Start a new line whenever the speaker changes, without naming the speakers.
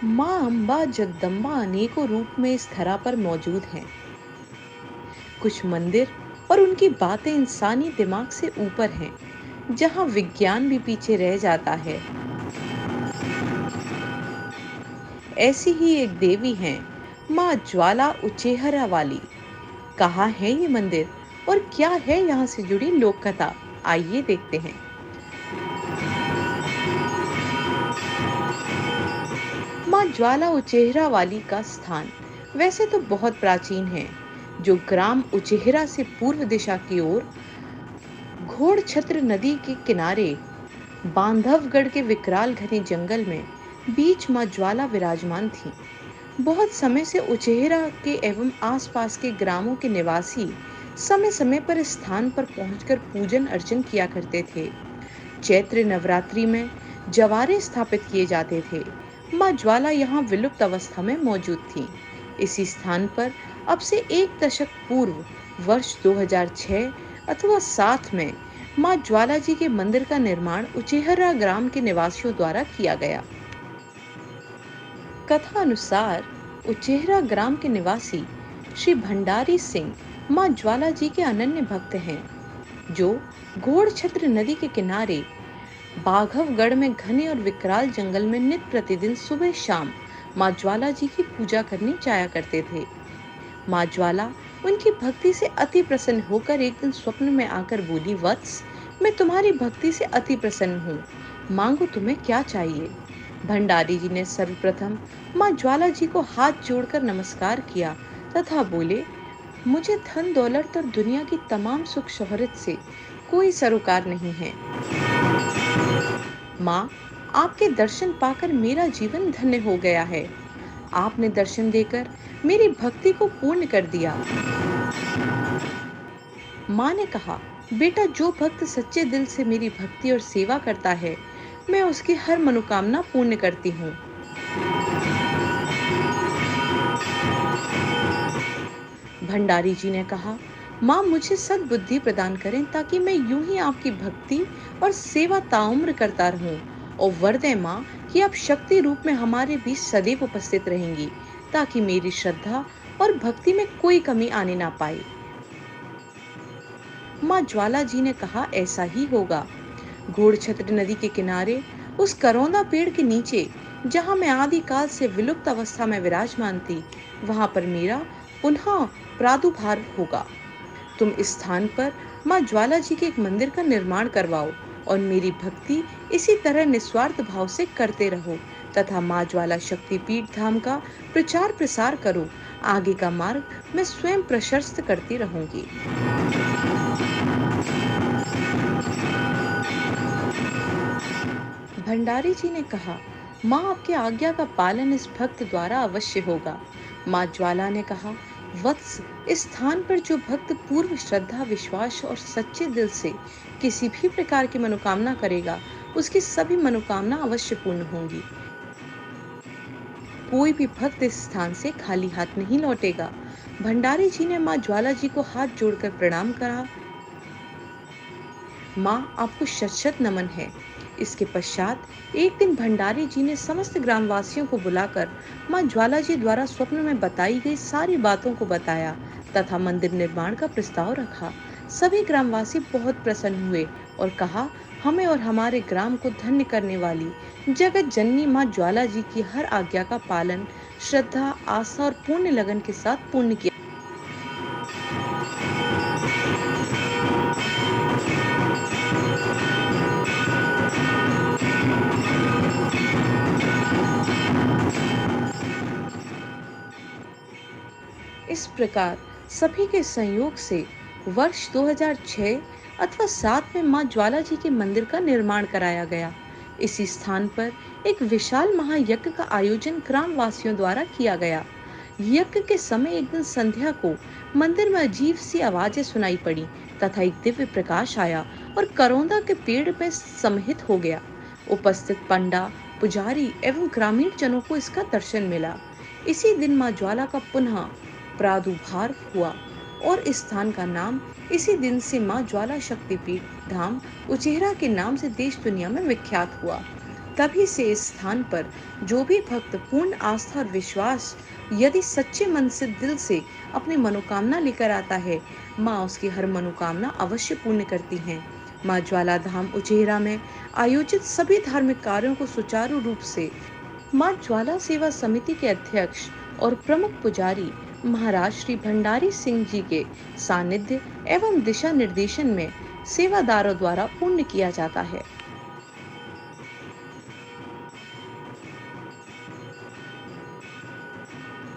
माँ अम्बा जगदम्बा अनेकों रूप में इस धरा पर मौजूद हैं। कुछ मंदिर और उनकी बातें इंसानी दिमाग से ऊपर हैं, जहाँ विज्ञान भी पीछे रह जाता है। ऐसी ही एक देवी हैं, माँ ज्वाला उचेहरा वाली। कहाँ है ये मंदिर और क्या है यहाँ से जुड़ी लोक कथा? आइए देखते हैं। माँ ज्वाला उचेहरा वाली का स्थान वैसे तो बहुत प्राचीन है, जो ग्राम उचेहरा से पूर्व दिशा की ओर घोड़ छत्र नदी के किनारे बांधवगढ़ के विकराल घने जंगल में बीच माँ ज्वाला विराजमान थी। बहुत समय से उचेहरा के एवं आसपास के ग्रामों के निवासी समय समय पर इस स्थान पर पहुंचकर पूजन अर्चन किया करते थे। चैत्र नवरात्रि में जवारे स्थापित किए जाते थे। माँ ज्वाला यहाँ विलुप्त अवस्था में मौजूद थी। इसी स्थान पर अब से एक दशक पूर्व वर्ष 2006 अथवा 7 में माँ ज्वाला जी के मंदिर का निर्माण उचेहरा ग्राम के निवासियों द्वारा किया गया। कथा अनुसार उचेहरा ग्राम के निवासी श्री भंडारी सिंह माँ ज्वाला जी के अनन्य भक्त हैं, जो घोड़ छत्र नदी के किनारे बाघवगढ़ में घने और विकराल जंगल में नित्य प्रतिदिन सुबह शाम माँ ज्वाला जी की पूजा करने जाया करते थे। माँ ज्वाला उनकी भक्ति से अति प्रसन्न होकर एक दिन स्वप्न में आकर बोली, वत्स, मैं तुम्हारी भक्ति से अति प्रसन्न हूँ, मांगो तुम्हें क्या चाहिए। भंडारी जी ने सर्वप्रथम माँ ज्वाला जी को हाथ जोड़कर नमस्कार किया तथा बोले, मुझे धन दौलत और दुनिया की तमाम सुख शोहरत से कोई सरोकार नहीं है। माँ, आपके दर्शन पाकर मेरा जीवन धन्य हो गया है। आपने दर्शन देकर मेरी भक्ति को पूर्ण कर दिया। माँ ने कहा, बेटा, जो भक्त सच्चे दिल से मेरी भक्ति और सेवा करता है, मैं उसकी हर मनोकामना पूर्ण करती हूँ। भंडारी जी ने कहा, माँ, मुझे सद्बुद्धि प्रदान करें ताकि मैं यूं ही आपकी भक्ति और सेवा ताउम्र करता रहूं, और वर दें माँ कि आप शक्ति रूप में हमारे बीच सदैव उपस्थित रहेंगी, ताकि मेरी श्रद्धा और भक्ति में कोई कमी आने ना पाए। माँ ज्वाला जी ने कहा, ऐसा ही होगा। घोड़ छत्र नदी के किनारे उस करौंदा पेड़ के नीचे, जहाँ मैं आदिकाल से विलुप्त अवस्था में विराजमान थी, वहां पर मेरा पुनः प्रादुर्भाव होगा। तुम इस स्थान पर माँ ज्वाला जी के एक मंदिर का निर्माण करवाओ और मेरी भक्ति इसी तरह निस्वार्थ भाव से करते रहो तथा माँ ज्वाला शक्तिपीठ धाम का प्रचार प्रसार करो। आगे का मार्ग मैं स्वयं प्रशस्त करती रहूंगी। भंडारी जी ने कहा, माँ, आपकी आज्ञा का पालन इस भक्त द्वारा अवश्य होगा। माँ ज्वाला ने कहा, वत्स, इस स्थान पर जो भक्त पूर्व श्रद्धा, विश्वास और सच्चे दिल से किसी भी प्रकार की मनोकामना करेगा, उसकी सभी मनोकामना अवश्य पूर्ण होंगी। कोई भी भक्त इस स्थान से खाली हाथ नहीं लौटेगा। भंडारी जी ने माँ ज्वाला जी को हाथ जोड़कर प्रणाम करा। माँ, आपको शत शत नमन है। इसके पश्चात एक दिन भंडारी जी ने समस्त ग्रामवासियों को बुलाकर माँ ज्वाला जी द्वारा स्वप्न में बताई गई सारी बातों को बताया तथा मंदिर निर्माण का प्रस्ताव रखा। सभी ग्रामवासी बहुत प्रसन्न हुए और कहा, हमें और हमारे ग्राम को धन्य करने वाली जगत जननी माँ ज्वाला जी की हर आज्ञा का पालन श्रद्धा, आस्था और पूर्ण लगन के साथ पूर्ण किया। इस प्रकार सभी के संयोग से वर्ष 2006 अथवा 7 में मां ज्वाला जी के मंदिर का निर्माण कराया गया। इसी स्थान पर एक विशाल महायज्ञ का आयोजन ग्राम वासियों द्वारा किया गया। यज्ञ के समय एक दिन संध्या को मंदिर में अजीब सी आवाजें सुनाई पड़ी तथा एक दिव्य प्रकाश आया और करौंदा के पेड़ में समाहित हो गया। उपस्थित पंडा, पुजारी एवं ग्रामीण जनों को इसका दर्शन मिला। इसी दिन मां ज्वाला का पुनः प्रादुर्भाव हुआ और इस स्थान का नाम इसी दिन से मां ज्वाला शक्तिपीठ धाम उचेहरा के नाम से देश दुनिया में विख्यात हुआ। तभी से इस स्थान पर जो भी भक्त पूर्ण आस्था और विश्वास यदि सच्चे मन से दिल से अपनी मनोकामना लेकर आता है, माँ उसकी हर मनोकामना अवश्य पूर्ण करती हैं। माँ ज्वाला धाम उचेहरा में आयोजित सभी धार्मिक कार्यों को सुचारू रूप से माँ ज्वाला सेवा समिति के अध्यक्ष और प्रमुख पुजारी महाराज श्री भंडारी सिंह जी के सानिध्य एवं दिशा निर्देशन में सेवादारों द्वारा पूर्ण किया जाता है।